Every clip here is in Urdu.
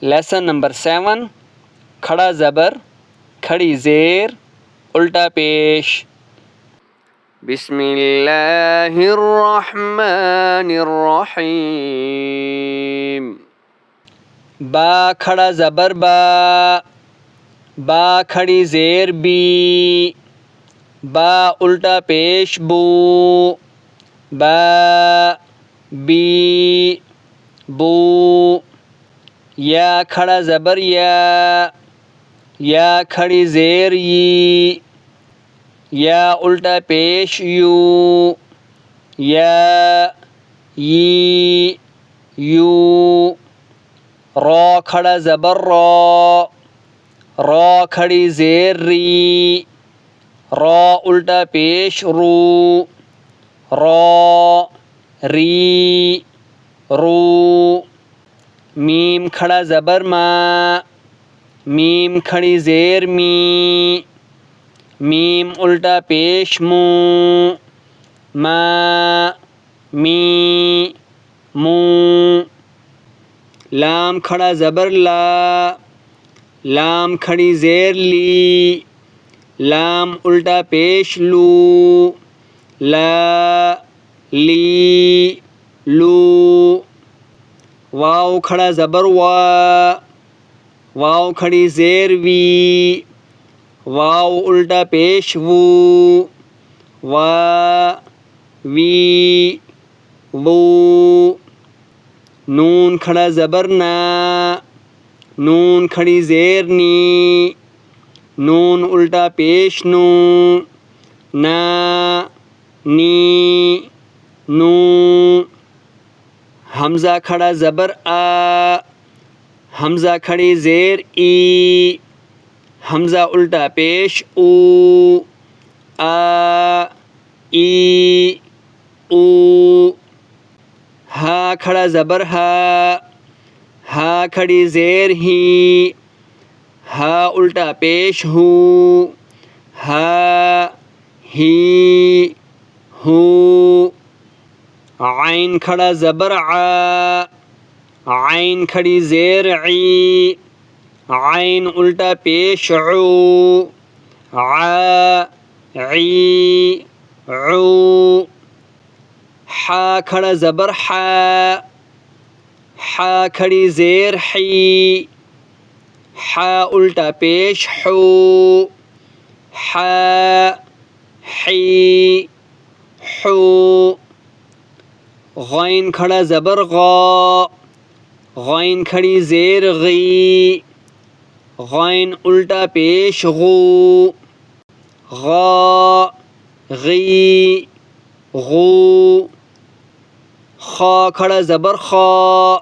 لیسن نمبر 7 کھڑا زبر کھڑی زیر الٹا پیش. بسم اللہ الرحمن الرحیم. با کھڑا زبر با، با کھڑی زیر بی، با الٹا پیش بو، با بی بو. یا کھڑا زبر یا، یا کھڑی زیر یی، یا الٹا پیش یو، یا یی یو. را کھڑا زبر را، را کھڑی زیر ری، را الٹا پیش رو، را ری رو. میم کھڑا زبر ما، میم کھڑی زیر می، میم الٹا پیش مو، ما می مو. لام کھڑا زبر لا، لام کھڑی زیر لی، لام الٹا پیش لو، لا لی لو. واو کھڑا زبر وا، واو کھڑی زیر وی، واو الٹا پیش وو، وا وی وو. نون کھڑا زبر نا، نون کھڑی زیر نی، نون الٹا پیش نو، نا نی نو. حمزہ کھڑا زبر آ، حمزہ کھڑی زیر ای، حمزہ الٹا پیش او، آ ای او. ہا کھڑا زبر ہا، ہا کھڑی زیر ہی، ہا الٹا پیش ہو، ہا ہی ہو. عین کھڑا زبر ع، عین کھڑی زیر عی، عین الٹا پیش عو، ع عی عو. حا کھڑا زبر حا، حا کھڑی زیر حی، حا الٹا پیش حو، حا حی حو. غین کھڑا زبر غا، غین کھڑی زیر غی، غین الٹا پیش غو، غا غی غو. خا کھڑا زبر خا،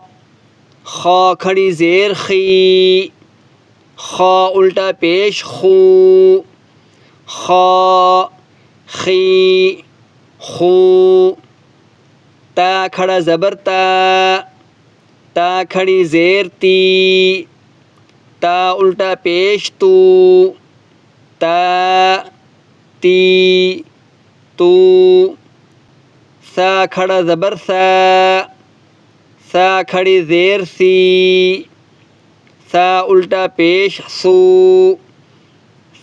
خا کھڑی زیر خی، خا الٹا پیش خو، خا خی خو. تا کھڑا زبر تا، تا کھڑی زیر تی، تا الٹا پیش تو، تا تی تو. سا کھڑا زبر سا، سا کھڑی زیر سی، سا الٹا پیش سو،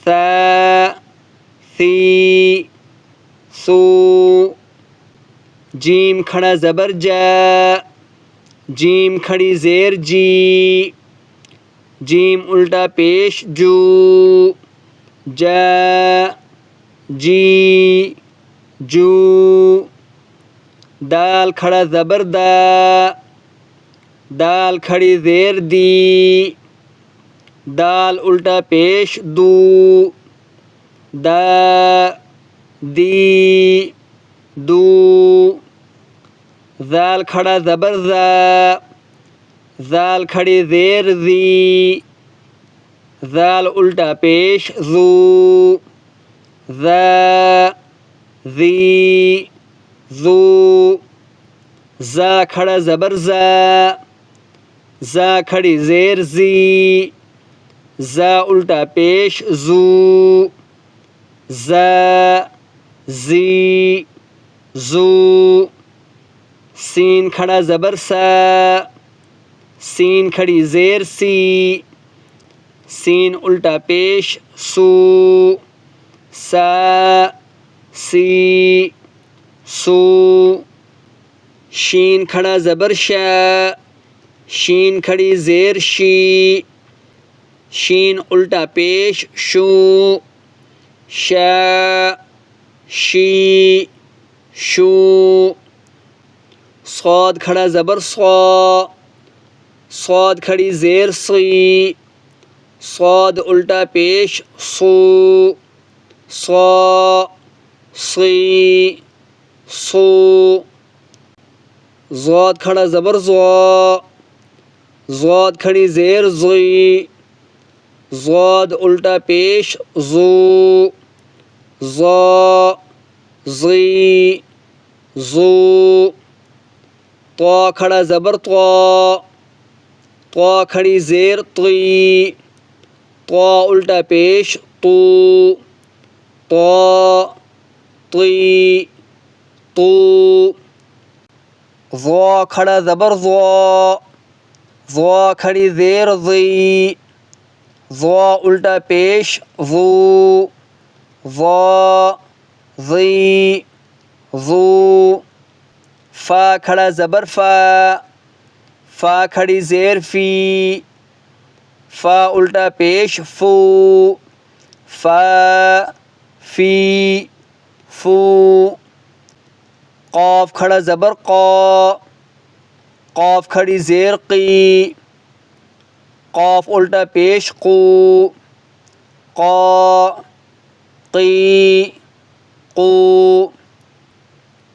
سا سی سو. جیم کھڑا زبر جا، جیم کھڑی زیر جی، جیم الٹا پیش جو، جا جی جو. دال کھڑا زبر دا، دال کھڑی زیر دی، دال الٹا پیش دو، دا دی دو. زال کھڑا زبر زا، زال کھڑی زیر زی، زال الٹا پیش زو، زا زی زو. زا کھڑا زبر زا، زا کھڑی زیر زی، زا الٹا پیش زو، زا زی زو. سین کھڑا زبر سا، سین کھڑی زیر سی، سین الٹا پیش سو، سا سی سو، شین کھڑا زبر شا، شین کھڑی زیر شی، شین الٹا پیش شو، شا شی شو، صاد کھڑا زبر صا، صاد کھڑی زیر سی، صاد الٹا پیش صو، صا سی صو، ضاد کھڑا زبر ضا، ضاد کھڑی زیر ضی، ضاد الٹا پیش ضو، ضا ضی ضو، طا کھڑا زبر طا، طا کھڑی زیر طی، طا الٹا پیش طو، طا طی طو، ضا کھڑا زبر ضا، ضا کھڑی زیر ضی، ضا الٹا پیش ضو، ضا ضی ضو، فا کھڑا زبر فا، فا کھڑی زیر فی، فا الٹا پیش فو، فا فی فو، قاف کھڑا زبر قا، قاف کھڑی زیر قی، قاف الٹا پیش قو، قا قی قو،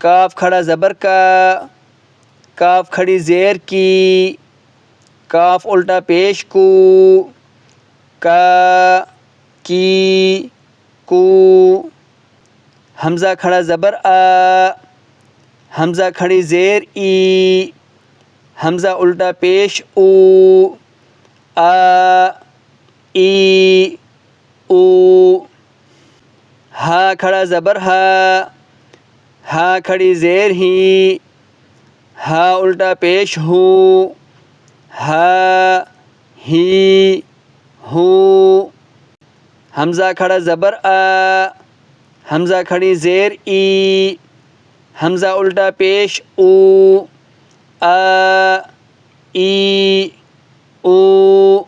کاف کھڑا زبر کا، کاف کھڑی زیر کی، کاف الٹا پیش کو، کا کی کو، حمزہ کھڑا زبر آ، حمزہ کھڑی زیر ای، حمزہ الٹا پیش او، آ ای او، ہا کھڑا زبر ہا، ہا کھڑی زیر ہی، ہا الٹا پیش ہو، ہا ہی ہو، حمزہ کھڑا زبر آ، حمزہ کھڑی زیر ای، حمزہ الٹا پیش او، آ ای او،